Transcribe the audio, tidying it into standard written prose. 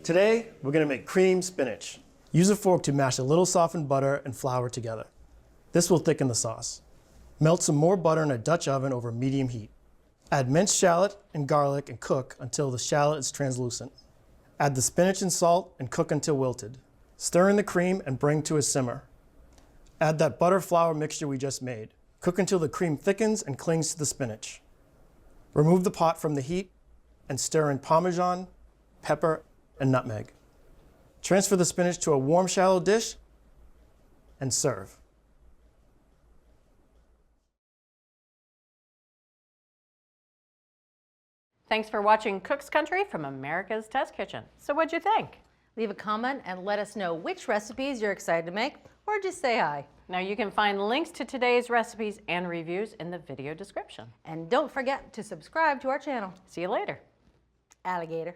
Today, we're going to make cream spinach. Use a fork to mash a little softened butter and flour together. This will thicken the sauce. Melt some more butter in a Dutch oven over medium heat. Add minced shallot and garlic and cook until the shallot is translucent. Add the spinach and salt and cook until wilted. Stir in the cream and bring to a simmer. Add that butter flour mixture we just made. Cook until the cream thickens and clings to the spinach. Remove the pot from the heat and stir in Parmesan, pepper, and nutmeg. Transfer the spinach to a warm, shallow dish and serve. Thanks for watching Cook's Country from America's Test Kitchen. So what'd you think? Leave a comment and let us know which recipes you're excited to make, or just say hi. Now you can find links to today's recipes and reviews in the video description. And don't forget to subscribe to our channel. See you later. Alligator.